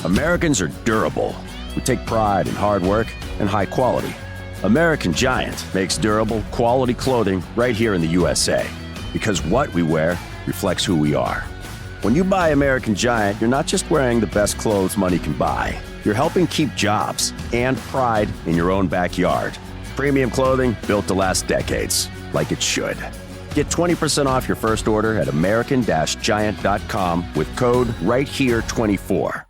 Americans are durable. We take pride in hard work and high quality. American Giant makes durable, quality clothing right here in the USA, because what we wear reflects who we are. When you buy American Giant, you're not just wearing the best clothes money can buy. You're helping keep jobs and pride in your own backyard. Premium clothing built to last decades, like it should. Get 20% off your first order at american-giant.com with code RightHere24.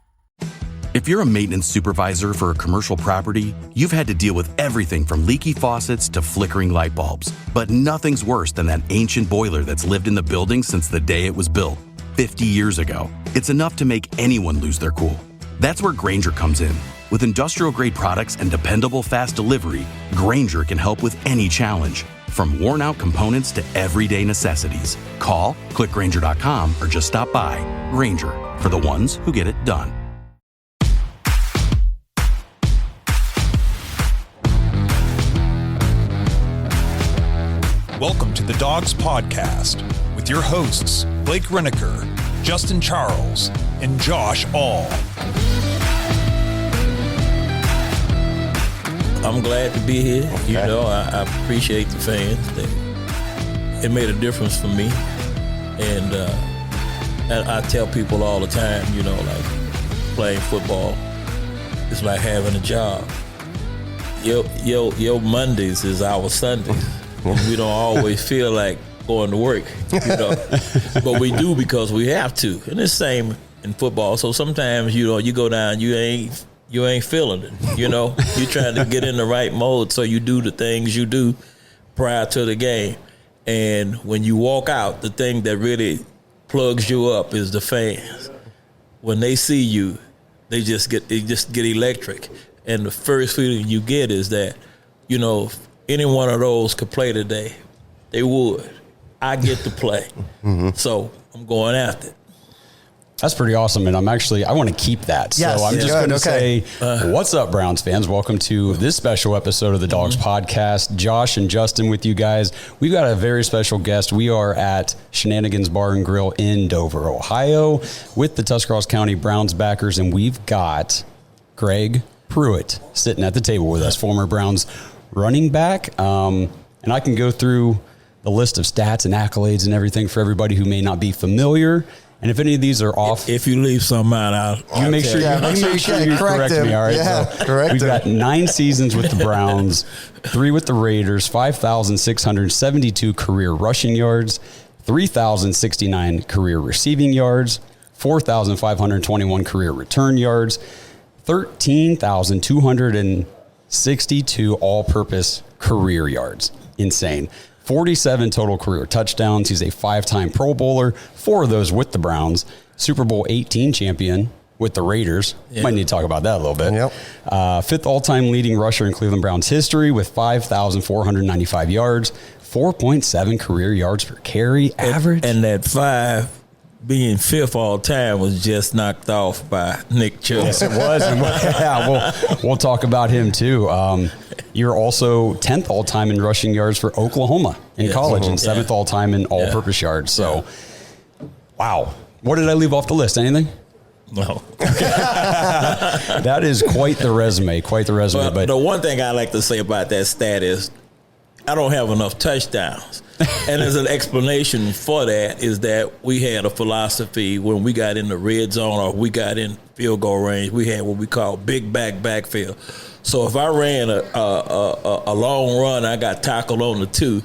If you're a maintenance supervisor for a commercial property, you've had to deal with everything from leaky faucets to flickering light bulbs. But nothing's worse than that ancient boiler that's lived in the building since the day it was built, 50 years ago. It's enough to make anyone lose their cool. That's where Grainger comes in. With industrial-grade products and dependable fast delivery, Grainger can help with any challenge, from worn-out components to everyday necessities. Call, click Grainger.com, or just stop by. Grainger, for the ones who get it done. Welcome to the Dogs Podcast with your hosts, Blake Reneker, Justin Charles, and Josh All. I'm glad to be here. Okay. You know, I appreciate the fans. It made a difference for me. And I tell people all the time, you know, like playing football is like having a job. Your Mondays is our Sundays. We don't always feel like going to work, you know, but we do because we have to. And it's the same in football. So sometimes, you know, you go down, you ain't feeling it, you know. You're trying to get in the right mode, so you do the things you do prior to the game. And when you walk out, the thing that really plugs you up is the fans. When they see you, they just get electric. And the first feeling you get is that, you know, any one of those could play today, they would. I get to play. So I'm going after it. That's pretty awesome, and I want to keep that. Yes, so I'm just going to say, what's up, Browns fans? Welcome to this special episode of the Dogs Podcast. Josh and Justin with you guys. We've got a very special guest. We are at Shenanigans Bar and Grill in Dover, Ohio, with the Tuscarawas County Browns backers, and we've got Greg Pruitt sitting at the table with us, former Browns running back. And I can go through the list of stats and accolades and everything for everybody who may not be familiar. And if any of these are off, if you leave some out, you make sure you correct me. All right. Yeah, so we've got 9 seasons with the Browns, 3 with the Raiders, 5,672 career rushing yards, 3,069 career receiving yards, 4,521 career return yards, 13,262 all-purpose career yards. Insane. 47 total career touchdowns. He's a 5-time Pro Bowler, 4 of those with the Browns. Super Bowl 18 champion with the Raiders. Might need to talk about that a little bit. 5th all-time leading rusher in Cleveland Browns history with 5,495 yards, 4.7 career yards per carry average. And that 5 being 5th all time was just knocked off by Nick Chubb. Yes, it was. We'll talk about him too. You're also 10th all time in rushing yards for Oklahoma in college, and 7th all time in all-purpose yards. So, wow. What did I leave off the list? Anything? No. That is quite the resume. Quite the resume. But the one thing I like to say about that stat is I don't have enough touchdowns. And as an explanation for that is that we had a philosophy when we got in the red zone or we got in field goal range, we had what we call big backfield. So if I ran a long run, I got tackled on the 2,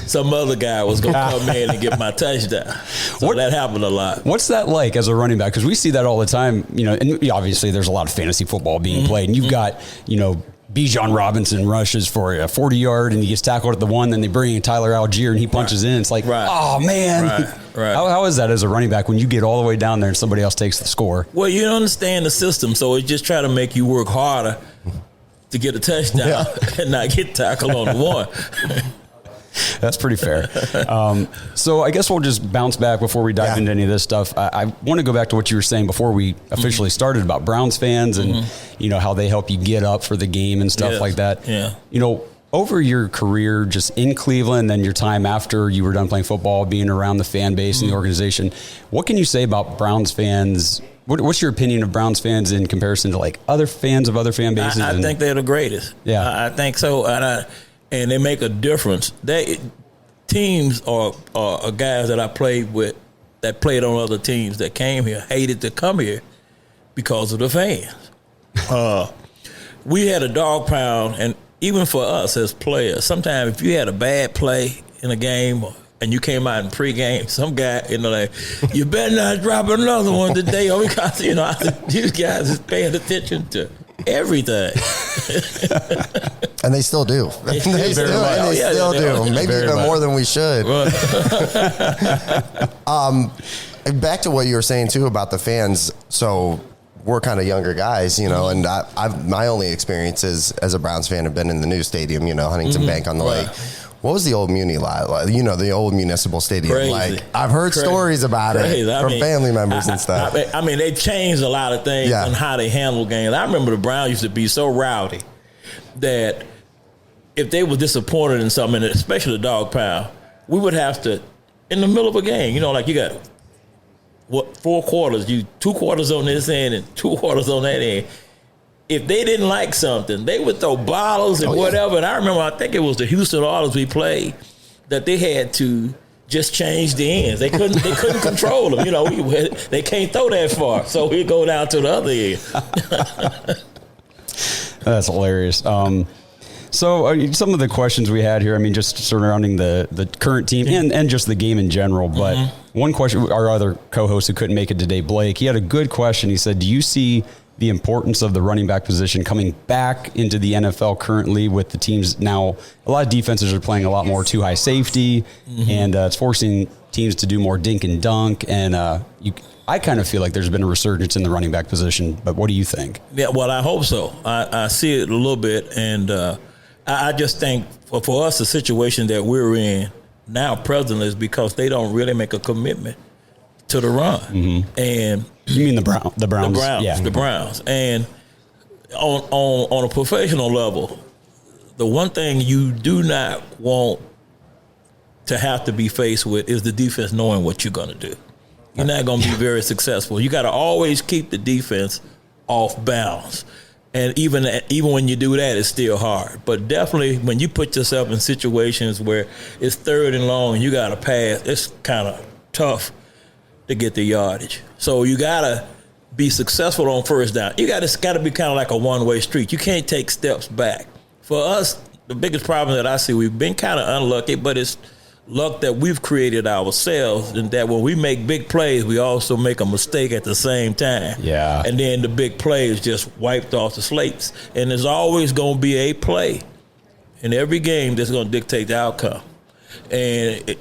some other guy was going to come in and get my touchdown. So that happened a lot. What's that like as a running back? Because we see that all the time, you know, and obviously there's a lot of fantasy football being played, and you've got, you know, Bijan Robinson rushes for a 40-yard and he gets tackled at the 1, then they bring in Tyler Algier and he punches in. It's like, oh, man. Right. How is that as a running back when you get all the way down there and somebody else takes the score? Well, you don't understand the system, so it's just trying to make you work harder to get a touchdown and not get tackled on the 1. That's pretty fair. So I guess we'll just bounce back before we dive into any of this stuff. I want to go back to what you were saying before we officially started about Browns fans and, you know, how they help you get up for the game and stuff like that. Yeah. You know, over your career just in Cleveland, then your time after you were done playing football, being around the fan base and the organization, what can you say about Browns fans What's your opinion of Browns fans in comparison to like other fans of other fan bases? I think they're the greatest. Yeah, I think so, and they make a difference. Teams are guys that I played with that played on other teams that came here hated to come here because of the fans. We had a dog pound, and even for us as players, sometimes if you had a bad play in a game and you came out in pregame, some guy, like, you better not drop another one today, because, these guys is paying attention to everything. And they still do. They still do. Maybe even more than we should. Back to what you were saying, too, about the fans. So we're kind of younger guys, and my only experiences as a Browns fan have been in the new stadium, Huntington Bank on the Lake. What was the old Muni like? The old municipal stadium. Crazy. Like, I've heard stories about it from family members and stuff. They've changed a lot of things on how they handle games. I remember the Browns used to be so rowdy that if they were disappointed in something, and especially the dog pound, we would have to, in the middle of a game, like you got 4 quarters, 2 quarters on this end and 2 quarters on that end. If they didn't like something, they would throw bottles and whatever. And I remember, I think it was the Houston Oilers we played, that they had to just change the ends. They couldn't control them. They can't throw that far, so we go down to the other end. That's hilarious. So some of the questions we had here, just surrounding the current team and just the game in general. But one question, our other co-host who couldn't make it today, Blake, he had a good question. He said, do you see the importance of the running back position coming back into the NFL currently with the teams now? A lot of defenses are playing a lot more too high safety, and it's forcing teams to do more dink and dunk. And I kind of feel like there's been a resurgence in the running back position. But what do you think? Yeah, well, I hope so. I see it a little bit, and I just think for us, the situation that we're in now presently is because they don't really make a commitment to the run. And you mean the Browns? The Browns. And on a professional level, the one thing you do not want to have to be faced with is the defense knowing what you're going to do. You're not going to be very successful. You got to always keep the defense off balance. And even when you do that, it's still hard. But definitely when you put yourself in situations where it's 3rd and long and you got to pass, it's kind of tough to get the yardage. So you got to be successful on first down. It's got to be kind of like a one-way street. You can't take steps back. For us, the biggest problem that I see, we've been kind of unlucky, but it's luck that we've created ourselves, and that when we make big plays, we also make a mistake at the same time. Yeah. And then the big play is just wiped off the slates. And there's always going to be a play in every game that's going to dictate the outcome. And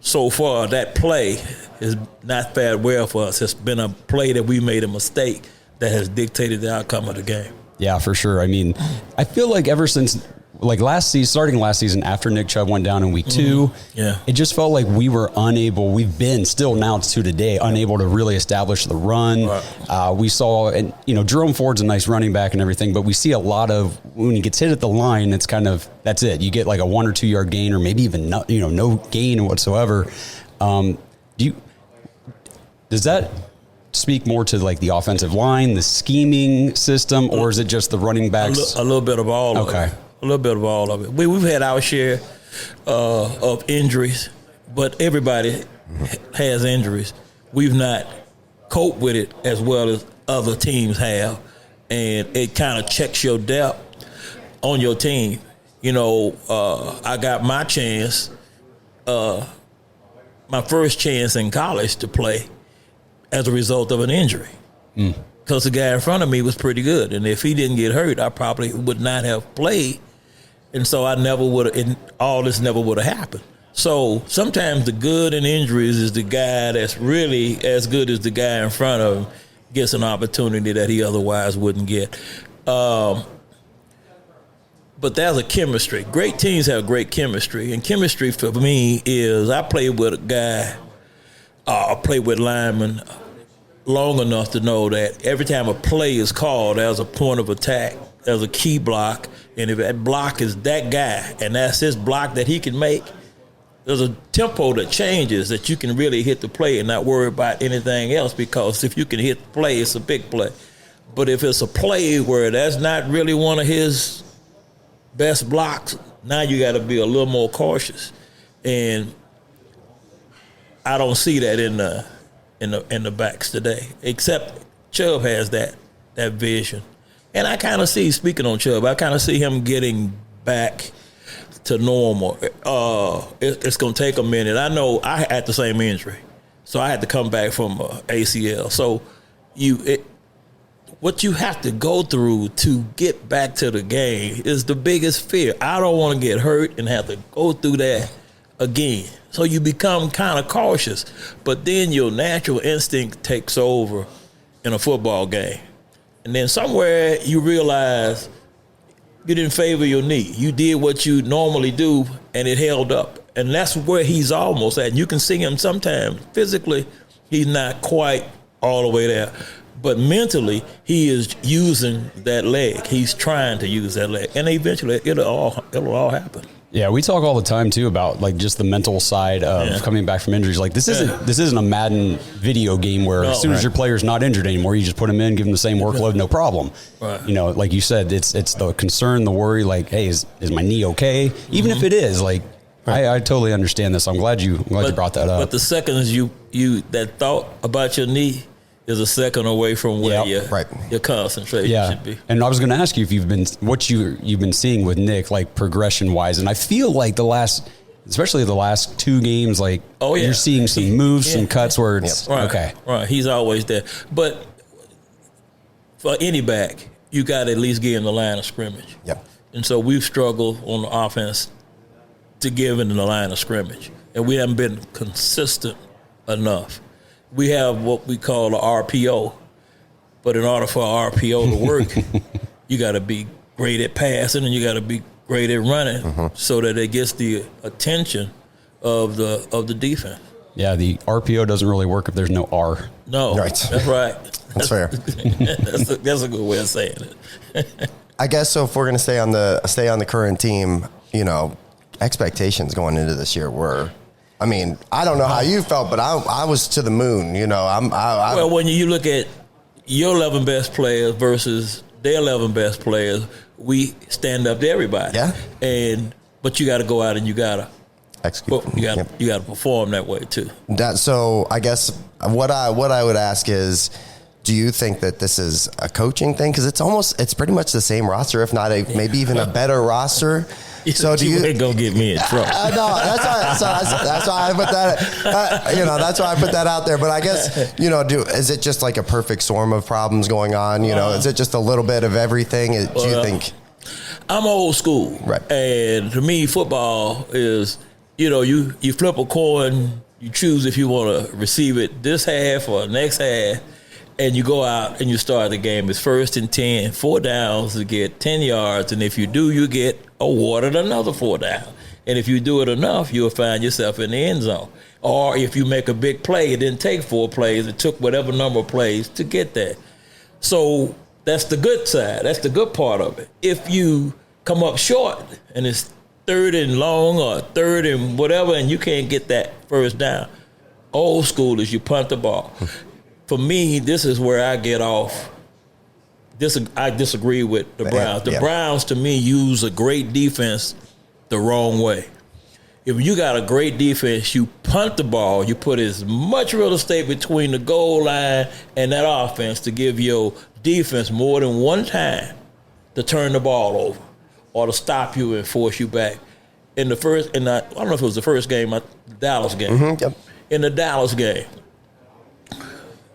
so far, that play has not fared well for us. It's been a play that we made a mistake that has dictated the outcome of the game. Yeah, for sure. I feel like ever since starting last season after Nick Chubb went down in week 2, it just felt like we were unable, we've been still now to today, unable to really establish the run. Right. We saw, and Jerome Ford's a nice running back and everything, but we see a lot of, when he gets hit at the line, it's kind of, that's it. You get like a 1 or 2 yard gain, or maybe even no gain whatsoever. Does that speak more to like the offensive line, the scheming system, or is it just the running backs? A little bit of all of it. A little bit of all of it. We've had our share of injuries, but everybody has injuries. We've not coped with it as well as other teams have, and it kind of checks your depth on your team. I got my chance, my first chance in college to play as a result of an injury. Because the guy in front of me was pretty good, and if he didn't get hurt, I probably would not have played. And so all this never would have happened. So sometimes the good in injuries is the guy that's really as good as the guy in front of him gets an opportunity that he otherwise wouldn't get. But there's a chemistry. Great teams have great chemistry. And chemistry for me is, I played with a guy, I played with linemen long enough to know that every time a play is called, there's a point of attack, there's a key block, and if that block is that guy and that's his block that he can make, tempo that changes that you can really hit the play and not worry about anything else, because if you can hit the play, it's a big play. But if it's a play where that's not really one of his best blocks, now you got to be a little more cautious. And I don't see that in the backs today, except Chubb has that vision. And I kind of see, speaking on Chubb, I kind of see him getting back to normal. It's going to take a minute. I know I had the same injury, so I had to come back from ACL. So what you have to go through to get back to the game is the biggest fear. I don't want to get hurt and have to go through that again. So you become kind of cautious, but then your natural instinct takes over in a football game. And then somewhere you realize you didn't favor your knee. You did what you normally do, and it held up. And that's where he's almost at. And you can see him sometimes. Physically, he's not quite all the way there. But mentally, he is using that leg. He's trying to use that leg. And eventually, it'll all happen. Yeah, we talk all the time too about like just the mental side of coming back from injuries. Like this isn't a Madden video game where as soon as your player's not injured anymore, you just put him in, give him the same workload, no problem. Right. You know, like you said, it's the concern, the worry. Like, hey, is my knee okay? Even if it is, like, I totally understand this. I'm glad you brought that up. But the seconds you that thought about your knee is a second away from where your concentration should be. And I was going to ask you if you've been seeing with Nick, like progression wise, and I feel like especially the last two games, like you're seeing some moves, some cuts where it's okay. Right, he's always there. But for any back, you got to at least get in the line of scrimmage. Yep. And so we've struggled on the offense to give in the line of scrimmage, and we haven't been consistent enough. We have what we call the RPO, but in order for RPO to work, you got to be great at passing and you got to be great at running so that it gets the attention of the defense. Yeah, the RPO doesn't really work if there's no R. No, that's right. That's fair. that's a good way of saying it. I guess so. If we're going to stay on the current team, you know, expectations going into this year were. I mean, I don't know how you felt, but I was to the moon. You know, well, when you look at your 11 best players versus their 11 best players, we stand up to everybody. Yeah. But you got to go out and you got to execute. You got to perform that way too. So I guess what I would ask is, do you think that this is a coaching thing? Because it's pretty much the same roster, if not maybe even a better roster. So do you ain't gonna get me in trouble? No, that's why I put that. That's why I put that out there. But I guess is it just like a perfect storm of problems going on? Is it just a little bit of everything? Do you think? I'm old school, right? And to me, football is you flip a coin, you choose if you want to receive it this half or next half. And you go out and you start the game. It's 1st and 10, 4 downs to get 10 yards. And if you do, you get awarded another 4 down. And if you do it enough, you'll find yourself in the end zone. Or if you make a big play, it didn't take 4 plays. It took whatever number of plays to get there. So that's the good side. That's the good part of it. If you come up short and it's 3rd and long or 3rd and whatever, and you can't get that 1st down, old school is you punt the ball. For me, this is where I get off. I disagree with the Browns. The Browns, to me, use a great defense the wrong way. If you got a great defense, you punt the ball, you put as much real estate between the goal line and that offense to give your defense more than one time to turn the ball over or to stop you and force you back. I don't know if it was the first game, the Dallas game. In the Dallas game,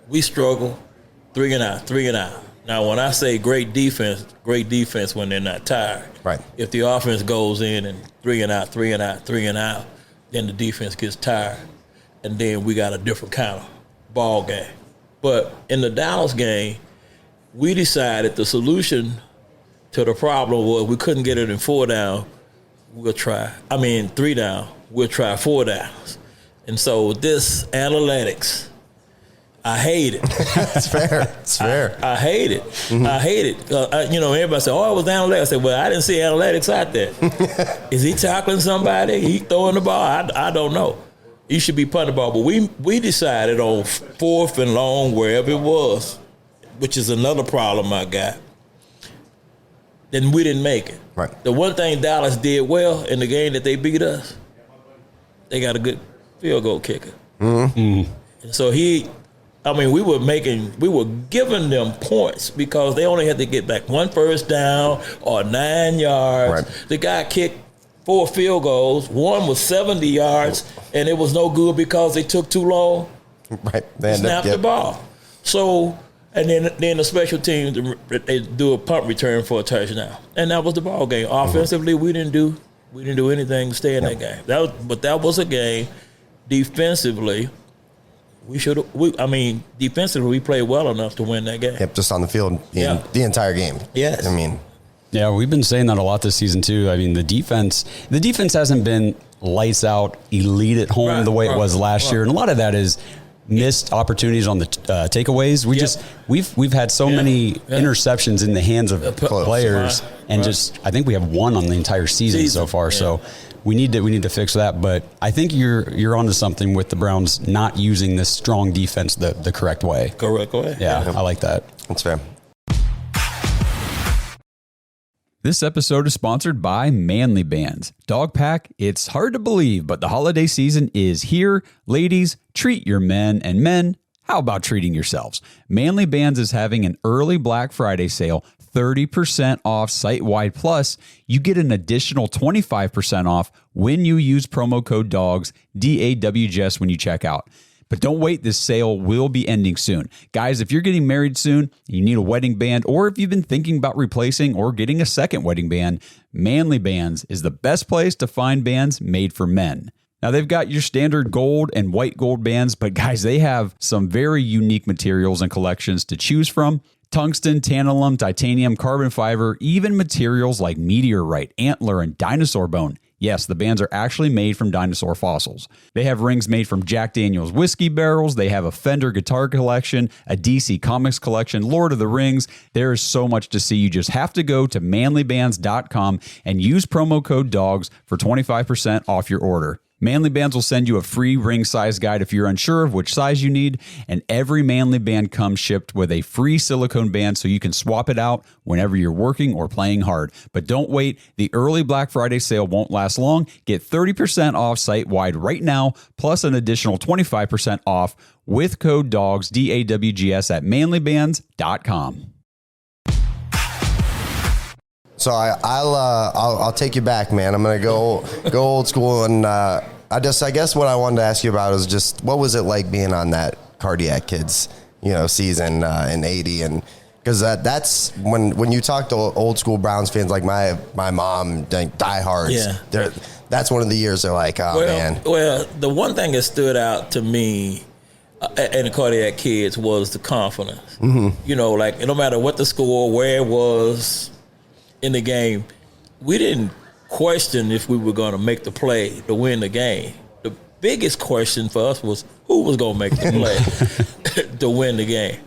we struggle 3 and out. Now, when I say great defense when they're not tired. Right. If the offense goes in and 3 and out, then the defense gets tired, and then we got a different kind of ball game. But in the Dallas game, we decided the solution to the problem was we couldn't get it in 4 down. 3 down. We'll try 4 downs. And so this analytics I hate it. It's fair. It's fair. I hate it. I hate it. Everybody said, "Oh, it was analytics." I said, "Well, I didn't see analytics out there. Is he tackling somebody? He throwing the ball? I don't know. You should be punting the ball." But we decided on 4th and long, wherever it was, which is another problem I got. Then we didn't make it. Right. The one thing Dallas did well in the game that they beat us, they got a good field goal kicker. And so we were giving them points because they only had to get back 1 first down or 9 yards. Right. The guy kicked 4 field goals. One was 70 yards, and it was no good because they took too long. Right. They snapped the ball. So, and then the special team, they do a punt return for a touchdown, and that was the ball game. Offensively, we didn't do anything to stay in that game. That was a game. Defensively, defensively we played well enough to win that game. Yep, just on the field the entire game. Yes. Yeah, we've been saying that a lot this season too. I mean, the defense hasn't been lights out, elite at home the way it was last year, and a lot of that is missed opportunities on the takeaways. We've had so many interceptions in the hands of players, and I think we have 1 on the entire season so far. Yeah. So we need to fix that. But I think you're onto something with the Browns not using this strong defense the correct way. Correct way. Yeah, I like that. That's fair. This episode is sponsored by Manly Bands. Dog Pack, it's hard to believe, but the holiday season is here. Ladies, treat your men, and men, how about treating yourselves? Manly Bands is having an early Black Friday sale, 30% off site-wide, plus you get an additional 25% off when you use promo code DAWGS, DAWGS, when you check out. But don't wait, this sale will be ending soon. Guys, if you're getting married soon, you need a wedding band, or if you've been thinking about replacing or getting a second wedding band, Manly Bands is the best place to find bands made for men. Now, they've got your standard gold and white gold bands, but guys, they have some very unique materials and collections to choose from. Tungsten, tantalum, titanium, carbon fiber, even materials like meteorite, antler, and dinosaur bone. Yes, the bands are actually made from dinosaur fossils. They have rings made from Jack Daniel's whiskey barrels. They have a Fender guitar collection, a DC Comics collection, Lord of the Rings. There is so much to see. You just have to go to manlybands.com and use promo code DAWGS for 25% off your order. Manly Bands will send you a free ring size guide if you're unsure of which size you need, and every Manly Band comes shipped with a free silicone band so you can swap it out whenever you're working or playing hard. But don't wait, the early Black Friday sale won't last long. Get 30% off site-wide right now, plus an additional 25% off with code DAWGS, DAWGS at manlybands.com. So I'll take you back, man. I'm gonna go old school, and I guess what I wanted to ask you about is just what was it like being on that Cardiac Kids, season in '80, and because that's when you talk to old school Browns fans like my mom, diehards. Yeah. That's one of the years they're like, man. Well, the one thing that stood out to me and the Cardiac Kids was the confidence. Mm-hmm. Like no matter what the score, where it was in the game, we didn't question if we were going to make the play to win the game. The biggest question for us was who was going to make the play to win the game.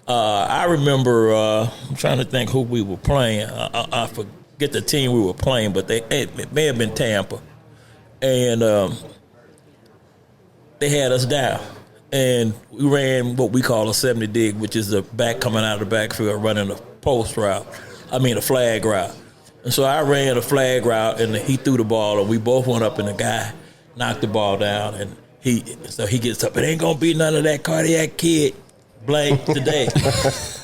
I remember, I'm trying to think who we were playing. I forget the team we were playing, but it may have been Tampa. And they had us down. And we ran what we call a 70 dig, which is the back coming out of the backfield running a post route. A flag route. And so I ran a flag route, and he threw the ball, and we both went up, and the guy knocked the ball down, and he gets up. It ain't gonna be none of that Cardiac Kid blank today.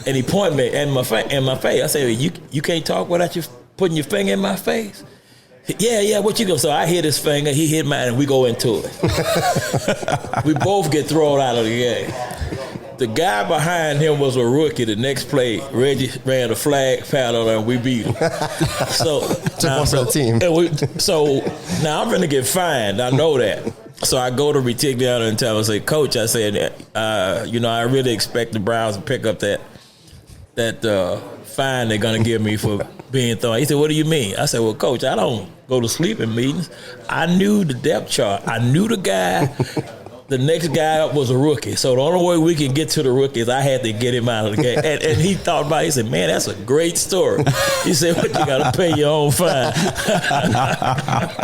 And he pointed me in my face. I said, "You can't talk without you putting your finger in my face." Yeah. What you gonna? So I hit his finger, he hit mine, and we go into it. We both get thrown out of the game. The guy behind him was a rookie. The next play, Reggie ran a flag foul, and we beat him. So now, the team. So now I'm going to get fined. I know that. So I go to Retigliano and tell him, say, "Coach," I said, I really expect the Browns to pick up that fine they're going to give me for being thrown. He said, "What do you mean?" I said, "Well, Coach, I don't go to sleep in meetings. I knew the depth chart. I knew the guy the next guy up was a rookie. So the only way we can get to the rookies, I had to get him out of the game. And he thought about it. He said, man, that's a great story. He said, what, you got to pay your own fine.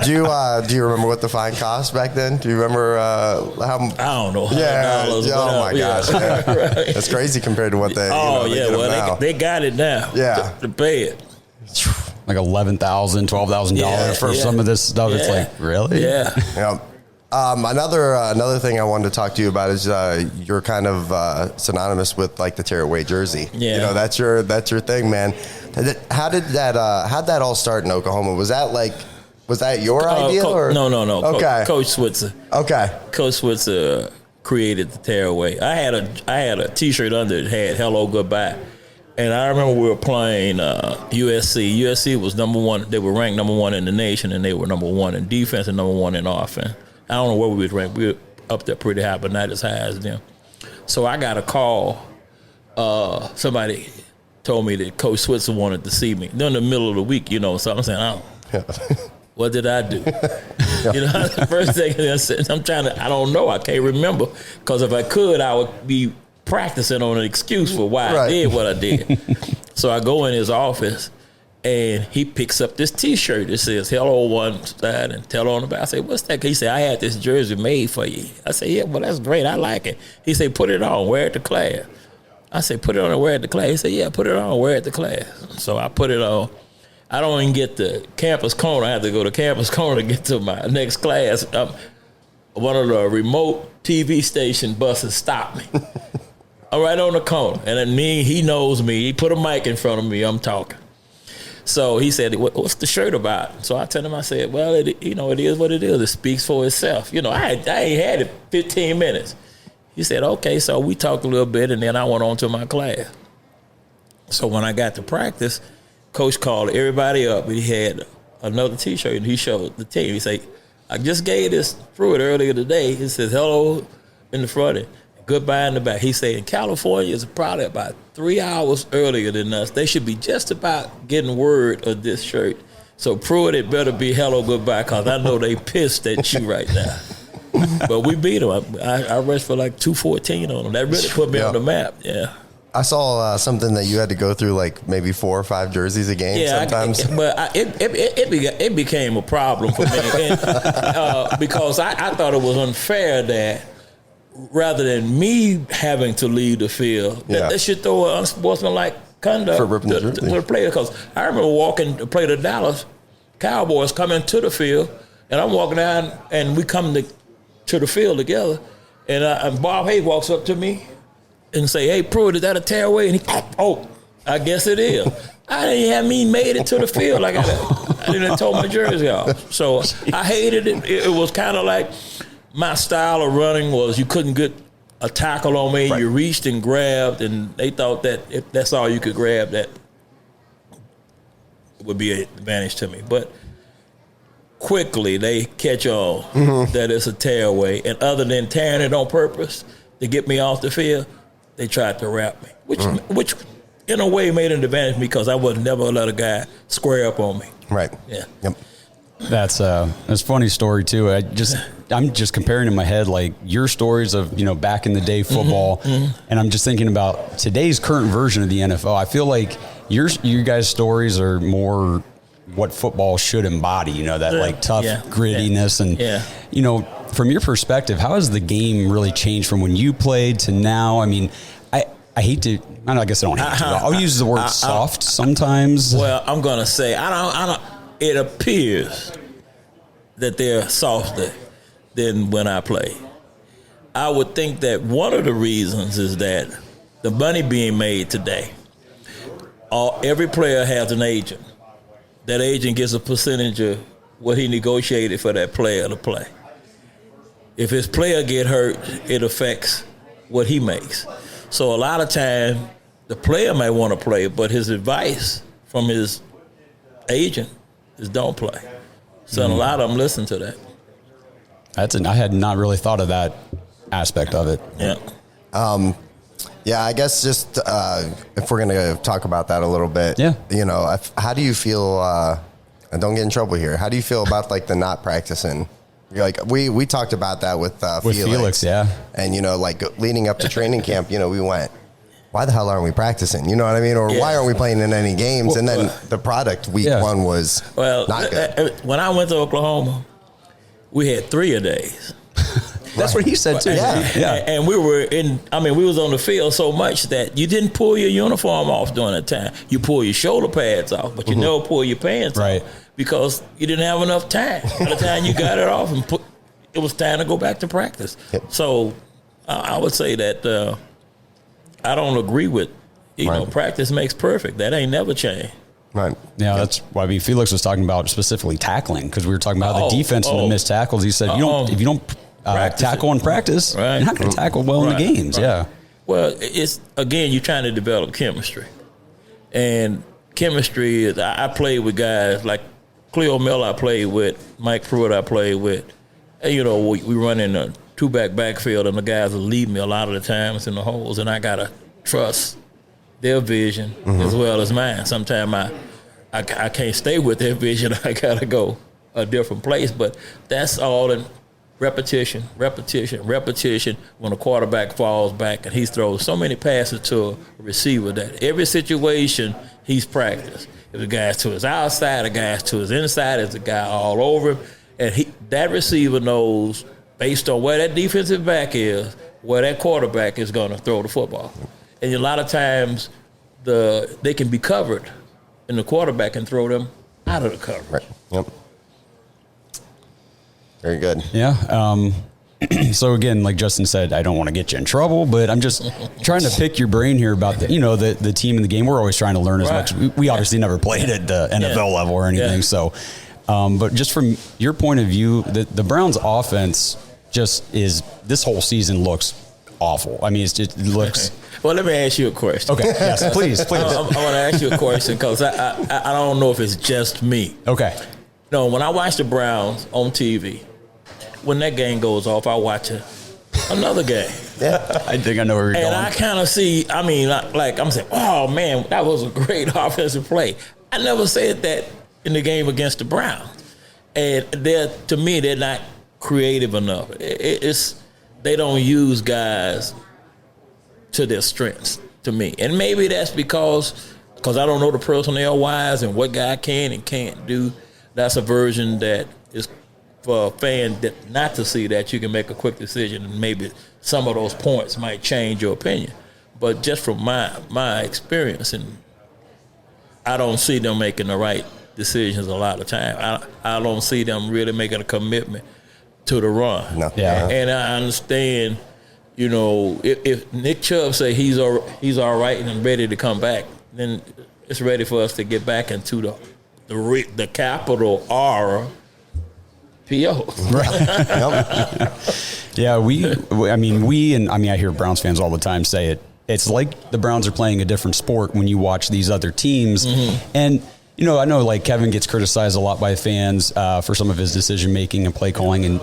Do you remember what the fine cost back then? Do you remember how? I don't know. Yeah. Oh, my gosh. Yeah. Right. That's crazy compared to what they They got it now. Yeah. To pay it. Like $11,000, $12,000 for some of this stuff. Yeah. It's like, really? Yeah. Yep. Another thing I wanted to talk to you about is you're kind of synonymous with like the tearaway jersey. Yeah. You know, that's your thing, man. How'd that all start in Oklahoma? Was that your idea? No. Okay. Coach Switzer. Okay. Coach Switzer created the tearaway. I had a T-shirt under it that had "Hello, Goodbye," and I remember we were playing USC. USC was number one. They were ranked number one in the nation, and they were number one in defense and number one in offense. I don't know where we was ranked. We were up there pretty high, but not as high as them. So I got a call. Somebody told me that Coach Switzer wanted to see me. They're in the middle of the week, you know. So I'm saying, what did I do? You know, the first thing I said, I don't know. I can't remember. Because if I could, I would be practicing on an excuse for why I did what I did. So I go in his office, and he picks up this T-shirt that says "Hello" on one side and "Hello" on the back. I say, "What's that?" He said, "I had this jersey made for you." I said, "Yeah, well, that's great. I like it." He said, "Put it on. Wear it to class." I said, "Put it on and wear it to class." He said, "Yeah, put it on. Wear it to class." So I put it on. I don't even get to campus corner. I have to go to campus corner to get to my next class. One of the remote TV station buses stopped me. I'm right on the corner. And then he knows me. He put a mic in front of me. I'm talking. So he said, "What's the shirt about?" So I tell him, I said, "Well, it is what it is. It speaks for itself." You know, I ain't had it 15 minutes. He said, "Okay." So we talked a little bit, and then I went on to my class. So when I got to practice, Coach called everybody up, and he had another T-shirt, and he showed the team. He said, "I just gave this Pruitt earlier today." He says, "Hello" in the front and "Goodbye" in the back. He said, "In California, it's probably about 3 hours earlier than us. They should be just about getting word of this shirt. So Pruitt, it better be hello, goodbye, because I know they pissed at you right now." But we beat them. I rushed for like 214 on them. That really put me on the map. Yeah. I saw something that you had to go through like maybe 4 or 5 jerseys a game sometimes. It became a problem for me because I thought it was unfair that rather than me having to leave the field, that they should throw an unsportsmanlike conduct for ripping to the player. Because I remember walking to play the Dallas Cowboys coming to the field, and I'm walking down, and we come to the field together, and Bob Hayes walks up to me and say, "Hey, Pruitt, is that a tearaway?" And I guess it is. I didn't have me made it to the field. Like I didn't tore my jersey off. So I hated it. It was kind of like my style of running was you couldn't get a tackle on me. Right. You reached and grabbed, and they thought that if that's all you could grab, that would be an advantage to me. But quickly they catch on that it's a tearaway. And other than tearing it on purpose to get me off the field, they tried to wrap me, which in a way made an advantage because I would never let a guy square up on me. Right. Yeah. Yep. That's a funny story too. I'm just comparing in my head like your stories of back in the day football, and I'm just thinking about today's current version of the NFL. I feel like you guys' stories are more what football should embody. That like tough grittiness and from your perspective, how has the game really changed from when you played to now? I mean, I hate to. I guess I don't hate to. I'll use the word soft sometimes. Well, I'm gonna say I don't. It appears that they're softer than when I play. I would think that one of the reasons is that the money being made today, every player has an agent. That agent gets a percentage of what he negotiated for that player to play. If his player get hurt, it affects what he makes. So a lot of time, the player may want to play, but his advice from his agent is don't play. So a lot of them listen to that. I had not really thought of that aspect of it. Yeah. Yeah, I guess just if we're going to talk about that a little bit, how do you feel, and don't get in trouble here, how do you feel about like the not practicing, Like we talked about that with Felix, yeah. And like leading up to training camp, we went, why the hell aren't we practicing? You know what I mean? Or why aren't we playing in any games? And then the product week one was not good. When I went to Oklahoma, we had 3-a-days. That's what he said too. Yeah. And we were we was on the field so much that you didn't pull your uniform off during that time. You pull your shoulder pads off, but you never pull your pants off because you didn't have enough time. By the time you got it off, it was time to go back to practice. Yep. So I would say that I don't agree with, practice makes perfect. That ain't never changed. Right. Yeah, that's why Felix was talking about specifically tackling, because we were talking about the defense and the missed tackles. He said, if you don't tackle in practice, you're not going to tackle well in the games. Yeah. Well, it's, again, you're trying to develop chemistry. And chemistry is, I played with guys like Cleo Miller I played with, Mike Pruitt I played with. And, we run in a two-back backfield, and the guys will lead me a lot of the times in the holes, and I got to trust their vision as well as mine. Sometimes I can't stay with their vision. I got to go a different place. But that's all in repetition. When a quarterback falls back and he throws so many passes to a receiver that every situation he's practiced. If the guy's to his outside, the guy's to his inside, there's a guy all over him. And that receiver knows, based on where that defensive back is, where that quarterback is going to throw the football. And a lot of times they can be covered, and the quarterback can throw them out of the coverage. Right. Yep. Very good. Yeah. So again, like Justin said, I don't want to get you in trouble, but I'm just trying to pick your brain here about the team in the game. We're always trying to learn as much. We obviously never played at the NFL level or anything. So, but just from your point of view, the Browns offense this whole season looks awful. I mean, it looks. Well, let me ask you a question. Okay. Yes, please. I want to ask you a question because I don't know if it's just me. Okay. No, when I watch the Browns on TV, when that game goes off, I watch another game. Yeah. I think I know where you're going. And I kind of see, I'm saying, oh, man, that was a great offensive play. I never said that in the game against the Browns. And to me, they're not creative enough. They don't use guys to their strengths, to me. And maybe that's because I don't know the personnel-wise and what guy can and can't do. That's a version that is for a fan not to see that you can make a quick decision, and maybe some of those points might change your opinion. But just from my experience, and I don't see them making the right decisions a lot of time. I don't see them really making a commitment to the run. No. Yeah. And I understand, if Nick Chubb say he's all right and ready to come back, then it's ready for us to get back into the capital R PO. Right. Yeah, I hear Browns fans all the time say it. It's like the Browns are playing a different sport when you watch these other teams. And, I know like Kevin gets criticized a lot by fans for some of his decision making and play calling and,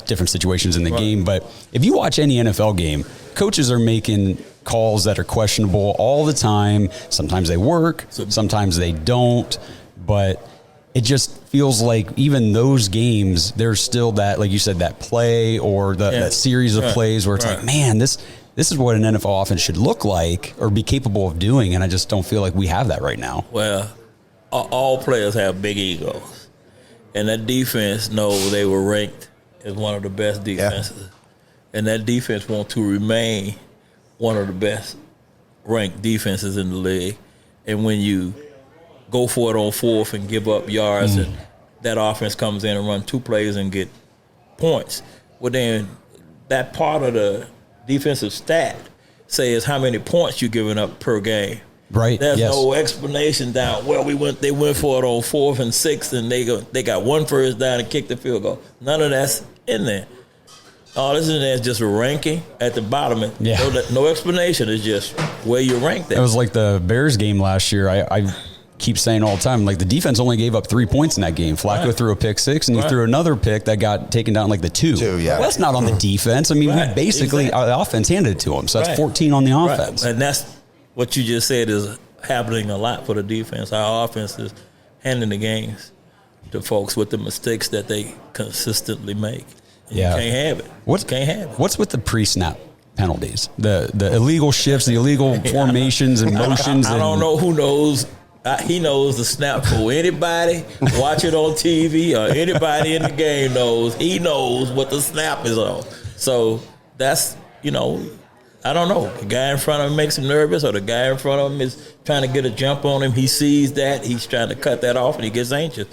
different situations in the game. But if you watch any NFL game, coaches are making calls that are questionable all the time. Sometimes they work, sometimes they don't. But it just feels like even those games, there's still that, like you said, that play or that series of plays where it's like, man, this is what an NFL offense should look like or be capable of doing, and I just don't feel like we have that right now. Well, all players have big egos, and that defense knows they were ranked as one of the best defenses, and that defense wants to remain one of the best ranked defenses in the league. And when you go for it on fourth and give up yards, and that offense comes in and run two plays and get points, well then that part of the defensive stat says how many points you're giving up per game. Right. There's no explanation down. Well, they went for it on 4th and 6th, and they got one first down and kicked the field goal. None of that's in there. All this in there is just a ranking at the bottom. No explanation. It's just where you rank that. It was like the Bears game last year. I keep saying all the time, like the defense only gave up 3 points in that game. Flacco threw a pick 6, and he threw another pick that got taken down like the 2. Well, that's not on the defense. I mean, we basically, the offense handed it to him. So that's 14 on the offense. And that's what you just said is happening a lot for the defense. Our offense is handling the games to folks with the mistakes that they consistently make. And Yeah. You can't have it. Can't have it. What's with the pre-snap penalties? The illegal shifts, the illegal formations and motions. I don't know who knows. He knows the snap for anybody watch it on TV or anybody in the game knows. He knows what the snap is on. So that's, I don't know. The guy in front of him makes him nervous, or the guy in front of him is trying to get a jump on him. He sees that. He's trying to cut that off, and he gets anxious.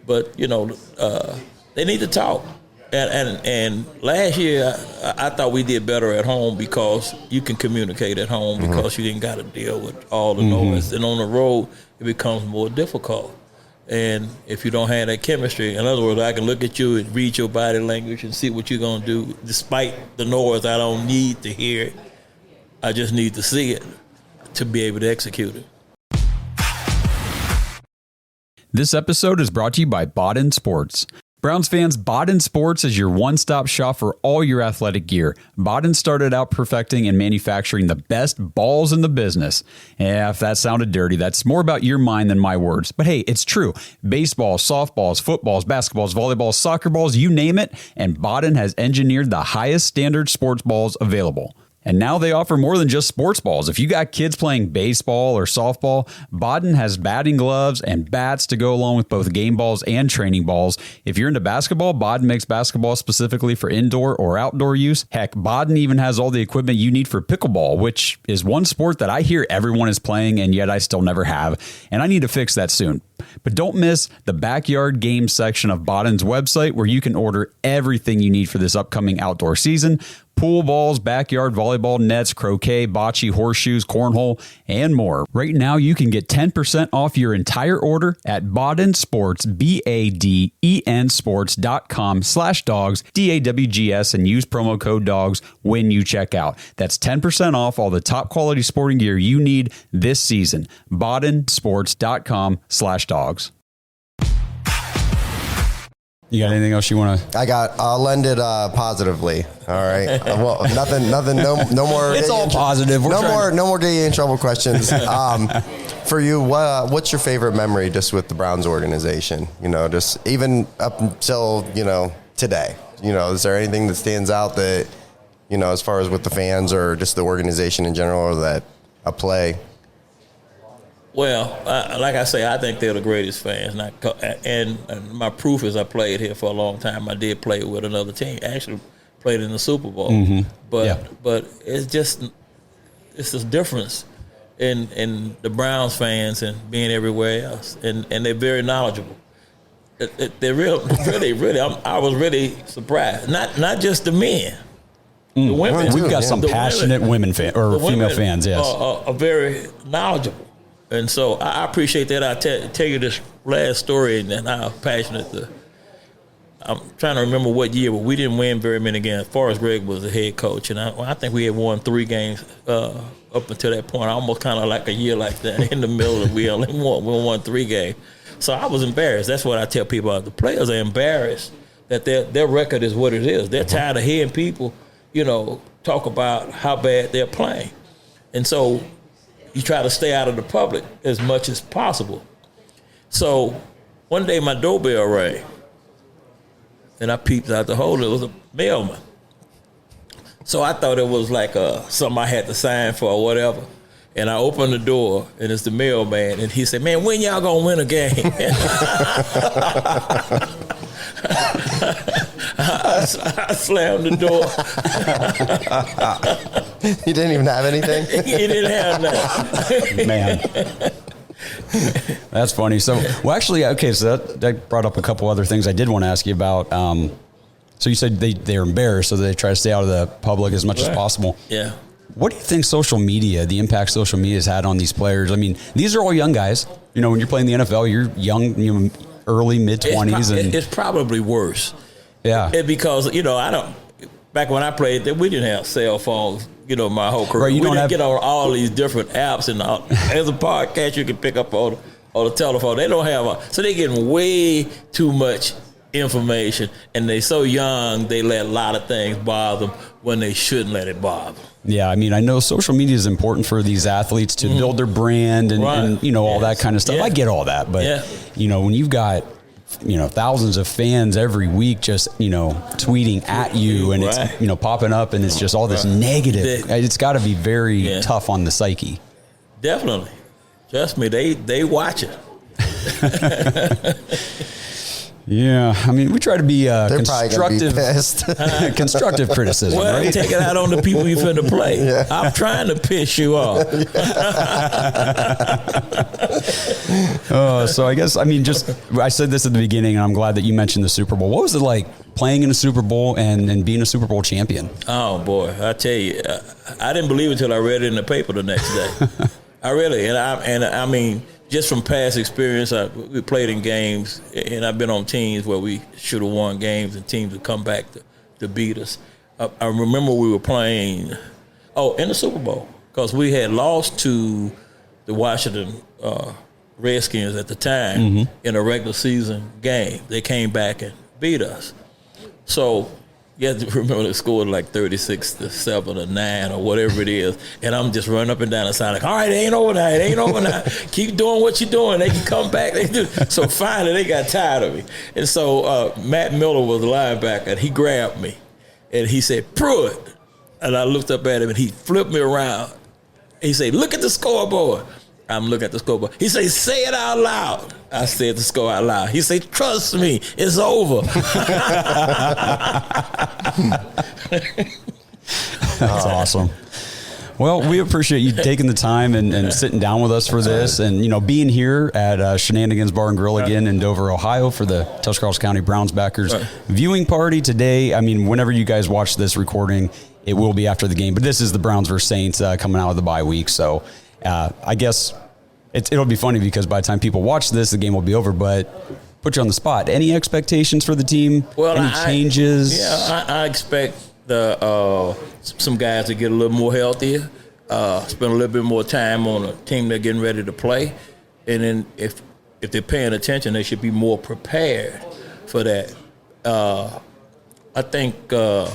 But, they need to talk. And last year, I thought we did better at home because you can communicate at home because you didn't got to deal with all the noise. And on the road, it becomes more difficult. And if you don't have that chemistry, in other words, I can look at you and read your body language and see what you're going to do. Despite the noise, I don't need to hear it. I just need to see it to be able to execute it. This episode is brought to you by Baden Sports. Browns fans, Baden Sports is your one-stop shop for all your athletic gear. Baden started out perfecting and manufacturing the best balls in the business. Yeah, if that sounded dirty, that's more about your mind than my words. But hey, it's true. Baseballs, softballs, footballs, basketballs, volleyballs, soccer balls, you name it, and Baden has engineered the highest standard sports balls available. And now they offer more than just sports balls. If you got kids playing baseball or softball, Baden has batting gloves and bats to go along with both game balls and training balls. If you're into basketball, Baden makes basketball specifically for indoor or outdoor use. Heck, Baden even has all the equipment you need for pickleball, which is one sport that I hear everyone is playing and yet I still never have. And I need to fix that soon. But don't miss the backyard games section of Baden's website where you can order everything you need for this upcoming outdoor season. Pool balls, backyard volleyball nets, croquet, bocce, horseshoes, cornhole, and more. Right now, you can get 10% off your entire order at Baden Sports, BADEN sports.com/dogs, DAWGS, and use promo code DOGS when you check out. That's 10% off all the top quality sporting gear you need this season. BadenSports.com/dogs. You got anything else you want to? I'll lend it positively. All right. Well, nothing. No more. It's all positive. No more get you in trouble questions. For you, what's your favorite memory just with the Browns organization? Just even up until today. Is there anything that stands out that as far as with the fans or just the organization in general, or that a play? Well, like I say, I think they're the greatest fans. And my proof is I played here for a long time. I did play with another team. Actually played in the Super Bowl. But it's a difference in the Browns fans and being everywhere else. And they're very knowledgeable. They're really. I was really surprised. Not just the men. The women. We've got some passionate women fan or female fans. Yes, are very knowledgeable. And so I appreciate that. I'll tell you this last story and how passionate I'm trying to remember what year, but we didn't win very many games. Forrest Gregg was the head coach, and I think we had won 3 games up until that point. Almost kind of like a year like that in the middle of we only won 3 games. So I was embarrassed. That's what I tell people. The players are embarrassed that their record is what it is. They're tired of hearing people, talk about how bad they're playing. And so you try to stay out of the public as much as possible. So one day my doorbell rang, and I peeped out the hole. It was a mailman. So I thought it was like something I had to sign for or whatever. And I opened the door, and it's the mailman. And he said, "Man, when y'all gonna win a game?" I slammed the door. You didn't even have anything? He didn't have nothing. Man. That's funny. So, actually, okay, so that brought up a couple other things I did want to ask you about. So you said they're embarrassed, so they try to stay out of the public as much as possible. Yeah. What do you think the impact social media has had on these players? I mean, these are all young guys. When you're playing the NFL, you're young, early, mid-20s. It's probably worse. Yeah. Because, back when I played, we didn't have cell phones, my whole career. Right, we didn't get on all these different apps. And as a podcast, you can pick up on the telephone. They don't have so they're getting way too much information. And they're so young, they let a lot of things bother them when they shouldn't let it bother them. Yeah, I mean, I know social media is important for these athletes to build their brand and all that kind of stuff. Yeah. I get all that. But, when you've got thousands of fans every week just, tweeting at you, and Right. it's, popping up, and it's just all this negative. It's got to be very tough on the psyche. Definitely. Trust me, they watch it. Yeah, I mean, we try to be They're probably gonna be constructive, pissed. constructive criticism, Well, right? take it out on the people you finna play. I'm trying to piss you off. So I guess, I said this at the beginning, and I'm glad that you mentioned the Super Bowl. What was it like playing in a Super Bowl and being a Super Bowl champion? Oh boy, I tell you, I didn't believe it until I read it in the paper the next day. I really, and I mean, just from past experience, we played in games, and I've been on teams where we should have won games, and teams would come back to beat us. I remember we were playing, in the Super Bowl, because we had lost to the Washington Redskins at the time in a regular season game. They came back and beat us. So you have to remember they scored like 36-7 or 9 or whatever it is. And I'm just running up and down the side like, all right, it ain't over now. It ain't over now. Keep doing what you're doing. They can come back. They do. So finally they got tired of me. And so Matt Miller was the linebacker, and he grabbed me. And he said, Pruitt. And I looked up at him, and he flipped me around. He said, look at the scoreboard. I'm looking at the scoreboard. He said, say it out loud. I said the score out loud. He said, trust me, it's over. That's awesome. Well, we appreciate you taking the time and sitting down with us for this, and being here at Shenanigans Bar and Grill again in Dover, Ohio, for the Tuscarawas County Browns backers viewing party today. I mean, whenever you guys watch this recording, it will be after the game, but this is the Browns versus Saints coming out of the bye week, so I guess it'll be funny because by the time people watch this, the game will be over. But put you on the spot. Any expectations for the team? Any changes? Yeah, I expect some guys to get a little more healthier, spend a little bit more time on a team they're getting ready to play, and then if they're paying attention, they should be more prepared for that. I think for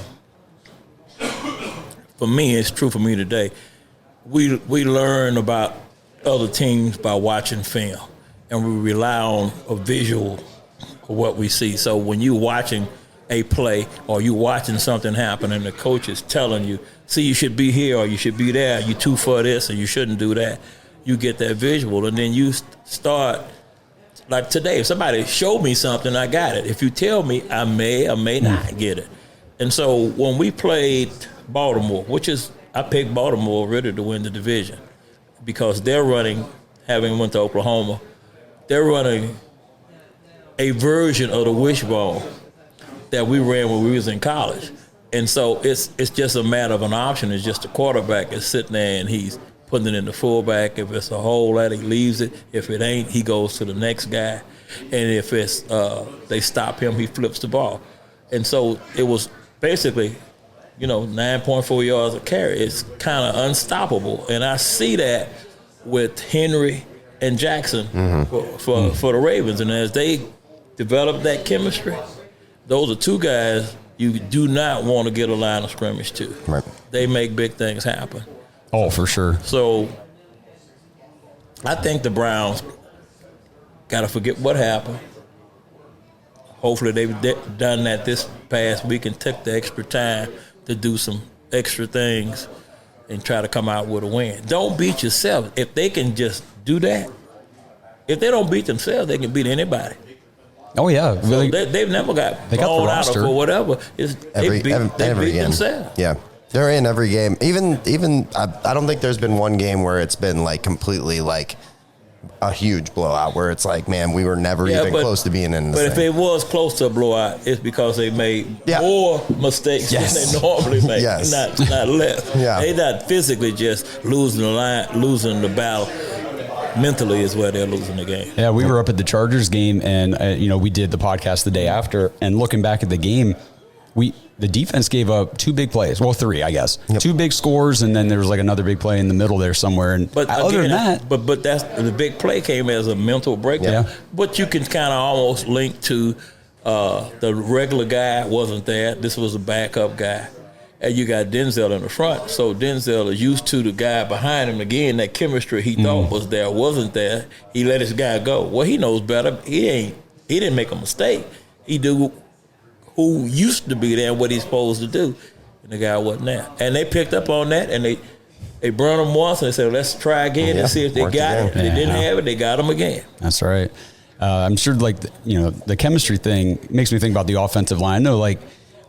me, it's true for me today. We learn about other teams by watching film, and we rely on a visual of what we see. So when you're watching a play or you watching something happen and the coach is telling you, see, you should be here or you should be there, you too for this or you shouldn't do that, you get that visual, and then you start, like today, if somebody showed me something, I got it. If you tell me, I may or may not get it. And so when we played Baltimore, I picked Baltimore really to win the division because they're running, having went to Oklahoma, they're running a version of the wishbone that we ran when we was in college. And so it's just a matter of an option. It's just the quarterback is sitting there and he's putting it in the fullback. If it's a hole that he leaves it. If it ain't, he goes to the next guy. And if it's they stop him, he flips the ball. And so it was basically, 9.4 yards a carry. It's kind of unstoppable. And I see that with Henry and Jackson for the Ravens. And as they develop that chemistry, those are two guys you do not want to get a line of scrimmage to. Right. They make big things happen. Oh, for sure. So I think the Browns got to forget what happened. Hopefully they've done that this past week and took the extra time to do some extra things and try to come out with a win. Don't beat yourself. If they can just do that, if they don't beat themselves, they can beat anybody. Oh, yeah. So Really, they've never got blown out or whatever. They beat themselves. Yeah. They're in every game. Even I don't think there's been one game where it's been like completely like a huge blowout where it's like, man, we were never close to being in this But if thing. it was close to a blowout, it's because they made more mistakes than they normally make, not less. They're not physically just losing the battle. Mentally is where they're losing the game. Yeah, we were up at the Chargers game, and we did the podcast the day after. And looking back at the game, the defense gave up 2 big plays. Well, 3, I guess. Yep. 2 big scores, and then there was like another big play in the middle there somewhere. And but other than that, but that's the big play came as a mental breakdown. Yeah. But you can kind of almost link to the regular guy wasn't there. This was a backup guy. And you got Denzel in the front. So Denzel is used to the guy behind him. Again, that chemistry he thought was there wasn't there. He let his guy go. Well, he knows better. He ain't He didn't make a mistake. He do who used to be there and what he's supposed to do. And the guy wasn't there. And they picked up on that, and they burned him once, and they said, let's try again and see if they got it. If they didn't have it, they got him again. That's right. I'm sure, like, the chemistry thing makes me think about the offensive line. I know, like,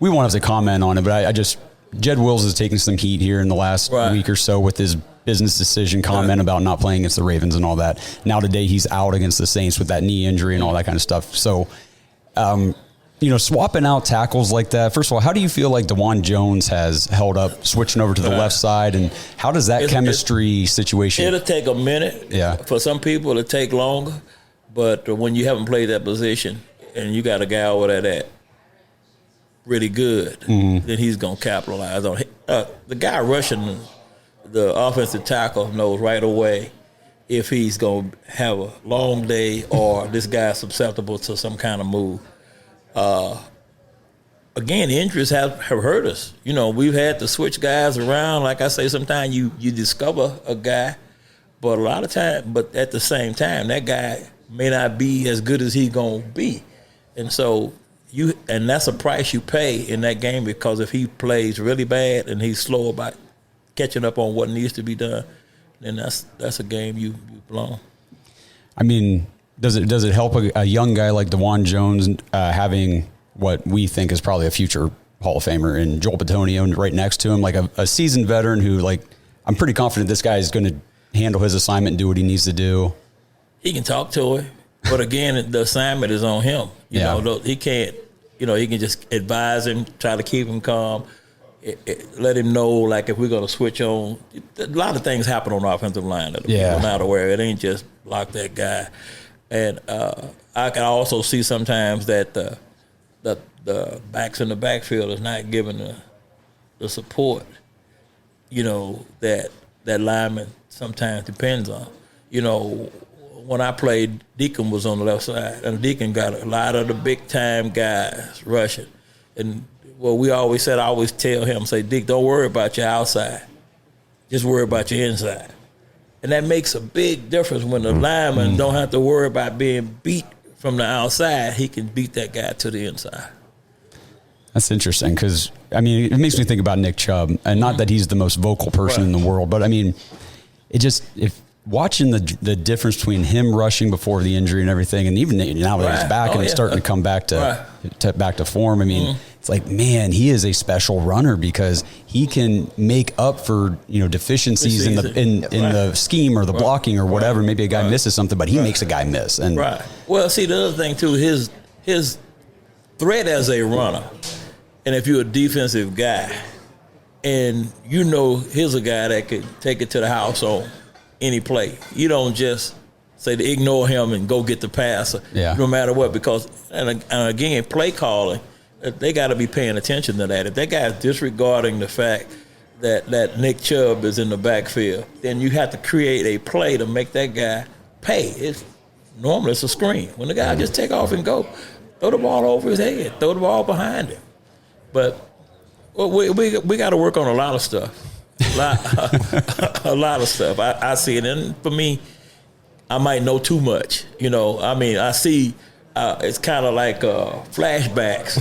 we won't have to comment on it, but I just, Jed Wills has taken some heat here in the last week or so with his business decision comment about not playing against the Ravens and all that. Now today he's out against the Saints with that knee injury and all that kind of stuff. So, swapping out tackles like that, first of all, how do you feel like DeJuan Jones has held up switching over to the left side, and how does that chemistry situation? It'll take a minute. Yeah. For some people, it'll take longer. But when you haven't played that position and you got a guy over there that really good, then he's going to capitalize on it. The guy rushing the offensive tackle knows right away if he's going to have a long day or this guy's susceptible to some kind of move. Again, the injuries have hurt us. We've had to switch guys around. Like I say, sometimes you discover a guy, but at the same time, that guy may not be as good as he's going to be. And so and that's a price you pay in that game, because if he plays really bad and he's slow about catching up on what needs to be done, then that's a game you blown. I mean, does it help a young guy like DeJuan Jones having what we think is probably a future Hall of Famer in Joel Bitonio right next to him, like a seasoned veteran who, like, I'm pretty confident this guy is going to handle his assignment and do what he needs to do? He can talk to him, but again, the assignment is on him. You know, he can't. He can just advise him, try to keep him calm, let him know, like, if we're going to switch on. A lot of things happen on the offensive line. No matter where, it ain't just block that guy. And I can also see sometimes that the backs in the backfield is not giving the support, that lineman sometimes depends on. When I played, Deacon was on the left side, and Deacon got a lot of the big-time guys rushing. And what we always said, I always tell him, say, Dick, don't worry about your outside. Just worry about your inside. And that makes a big difference when the lineman don't have to worry about being beat from the outside. He can beat that guy to the inside. That's interesting because, it makes me think about Nick Chubb, and not that he's the most vocal person in the world, but, if watching the difference between him rushing before the injury and everything, and even now that he's back and it's starting to come back to form, it's like, man, he is a special runner because he can make up for deficiencies in the scheme or the blocking or whatever. Maybe a guy misses something, but he makes a guy miss. And well, see, the other thing too, his threat as a runner, and if you're a defensive guy, and here's a guy that could take it to the house on any play. You don't just say to ignore him and go get the passer, no matter what, because, and again, play calling, they got to be paying attention to that. If that guy's disregarding the fact that Nick Chubb is in the backfield, then you have to create a play to make that guy pay. Normally it's a screen. When the guy just take off and go, throw the ball over his head, throw the ball behind him. But we got to work on a lot of stuff. A lot of stuff. I see it, and for me, I might know too much. I see it's kind of like flashbacks.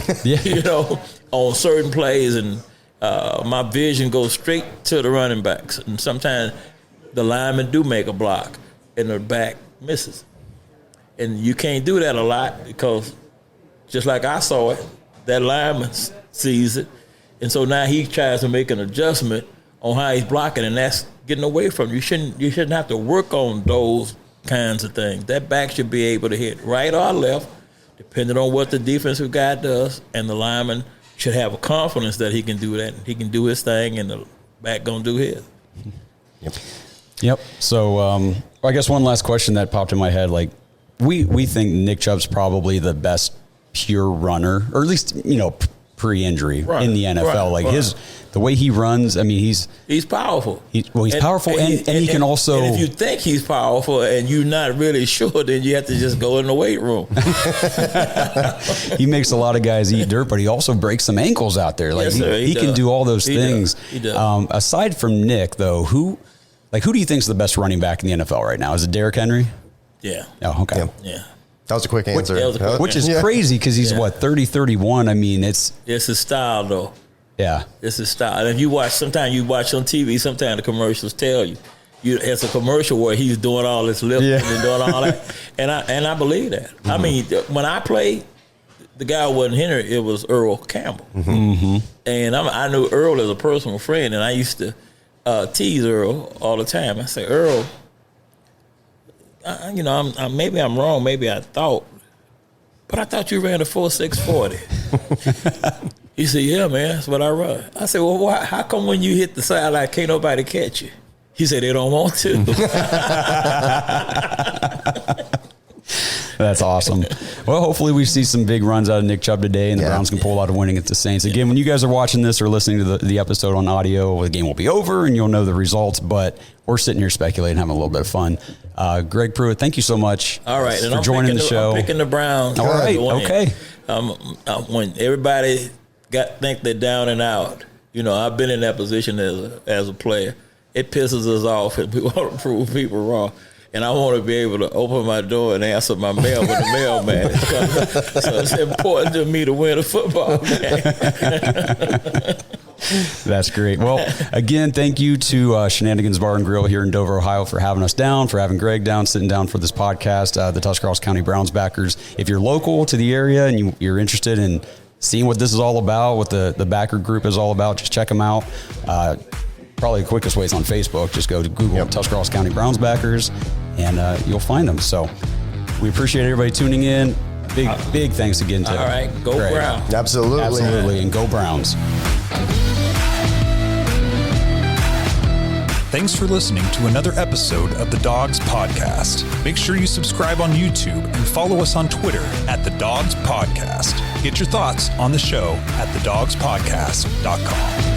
On certain plays, and my vision goes straight to the running backs. And sometimes the linemen do make a block, and the back misses. And you can't do that a lot because, just like I saw it, that lineman sees it, and so now he tries to make an adjustment on how he's blocking, and that's getting away from you. You shouldn't have to work on those kinds of things. That back should be able to hit right or left, depending on what the defensive guy does, and the lineman should have a confidence that he can do that. He can do his thing, and the back gonna do his. Yep. So I guess one last question that popped in my head, like we think Nick Chubb's probably the best pure runner, or at least pre-injury in the NFL. The way he runs, he's powerful. He's powerful, and he can also. And if you think he's powerful and you're not really sure, then you have to just go in the weight room. He makes a lot of guys eat dirt, but he also breaks some ankles out there. Like he can do all those things. He does. Aside from Nick, though, who do you think is the best running back in the NFL right now? Is it Derrick Henry? Yeah. Oh, okay. Yeah. That was a quick answer. Which is crazy because he's, 30, 31. I mean, it's his style, though. Yeah. It's his style. And if you watch, sometimes you watch on TV, sometimes the commercials tell you. It's a commercial where he's doing all this lifting and doing all that. And I believe that. Mm-hmm. I mean, when I played, the guy wasn't here, it was Earl Campbell. Mm-hmm. And I knew Earl as a personal friend, and I used to tease Earl all the time. I say, Earl, maybe I'm wrong, maybe I thought, but I thought you ran a 4.640. He said, yeah, man, that's what I run. I said, well, why? How come when you hit the sideline, can't nobody catch you? He said, they don't want to. That's awesome. Well, hopefully we see some big runs out of Nick Chubb today, and the Browns can pull out a win against the Saints. Again, when you guys are watching this or listening to the episode on audio, the game will be over, and you'll know the results, but we're sitting here speculating, having a little bit of fun. Greg Pruitt, thank you so much for joining the show. I'm picking the Browns. All right, okay. When everybody think they're down and out, I've been in that position as a player. It pisses us off, and we want to prove people wrong. And I want to be able to open my door and answer my mail with the mailman. So it's important to me to win a football game. That's great. Well, again, thank you to Shenanigans Bar and Grill here in Dover, Ohio, for having us down, for having Greg down, sitting down for this podcast, the Tuscarawas County Browns backers. If you're local to the area and you're interested in seeing what this is all about, what the backer group is all about, just check them out. Probably the quickest way is on Facebook. Just go to Google Tuscarawas County Browns backers, and you'll find them. So we appreciate everybody tuning in. Big thanks again to all right, go Greg. Browns. Absolutely, and go Browns. Thanks for listening to another episode of the Dogs Podcast. Make sure you subscribe on YouTube and follow us on Twitter at the Dogs Podcast. Get your thoughts on the show at thedogspodcast.com.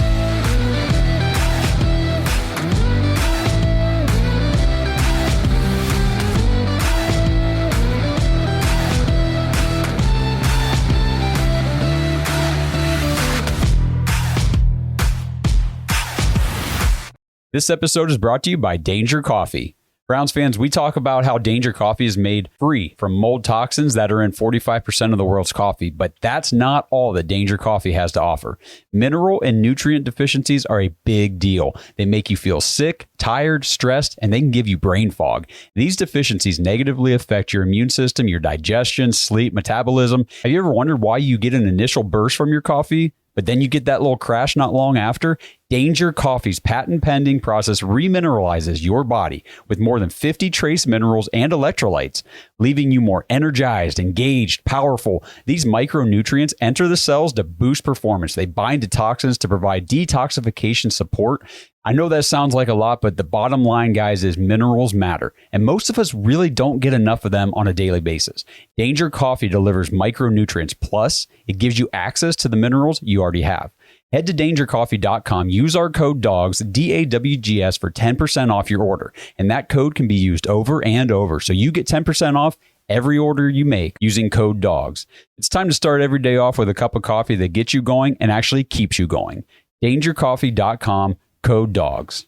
This episode is brought to you by Danger Coffee. Browns fans, we talk about how Danger Coffee is made free from mold toxins that are in 45% of the world's coffee, but that's not all that Danger Coffee has to offer. Mineral and nutrient deficiencies are a big deal. They make you feel sick, tired, stressed, and they can give you brain fog. These deficiencies negatively affect your immune system, your digestion, sleep, metabolism. Have you ever wondered why you get an initial burst from your coffee, but then you get that little crash not long after? Danger Coffee's patent-pending process remineralizes your body with more than 50 trace minerals and electrolytes, leaving you more energized, engaged, powerful. These micronutrients enter the cells to boost performance. They bind to toxins to provide detoxification support. I know that sounds like a lot, but the bottom line, guys, is minerals matter, and most of us really don't get enough of them on a daily basis. Danger Coffee delivers micronutrients, plus it gives you access to the minerals you already have. Head to dangercoffee.com, use our code DAWGS, DAWGS, for 10% off your order. And that code can be used over and over. So you get 10% off every order you make using code DAWGS. It's time to start every day off with a cup of coffee that gets you going and actually keeps you going. Dangercoffee.com, code DAWGS.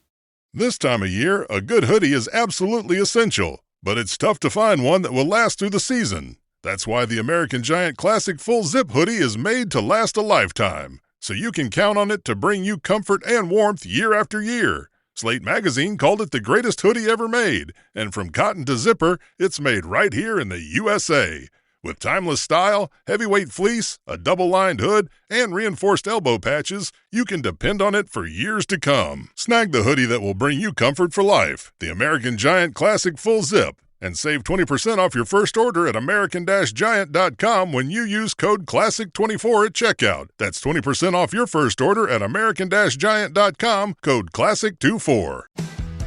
This time of year, a good hoodie is absolutely essential, but it's tough to find one that will last through the season. That's why the American Giant Classic Full Zip Hoodie is made to last a lifetime, so you can count on it to bring you comfort and warmth year after year. Slate Magazine called it the greatest hoodie ever made, and from cotton to zipper, it's made right here in the USA. With timeless style, heavyweight fleece, a double-lined hood, and reinforced elbow patches, you can depend on it for years to come. Snag the hoodie that will bring you comfort for life, the American Giant Classic Full Zip, and save 20% off your first order at american-giant.com when you use code CLASSIC24 at checkout. That's 20% off your first order at american-giant.com, code CLASSIC24.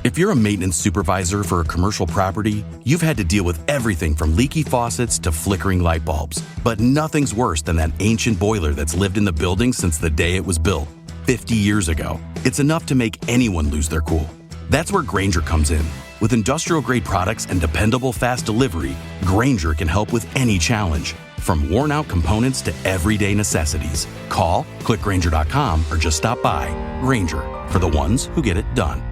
If you're a maintenance supervisor for a commercial property, you've had to deal with everything from leaky faucets to flickering light bulbs. But nothing's worse than that ancient boiler that's lived in the building since the day it was built, 50 years ago. It's enough to make anyone lose their cool. That's where Grainger comes in. With industrial-grade products and dependable fast delivery, Grainger can help with any challenge, from worn-out components to everyday necessities. Call, click Grainger.com, or just stop by. Grainger, for the ones who get it done.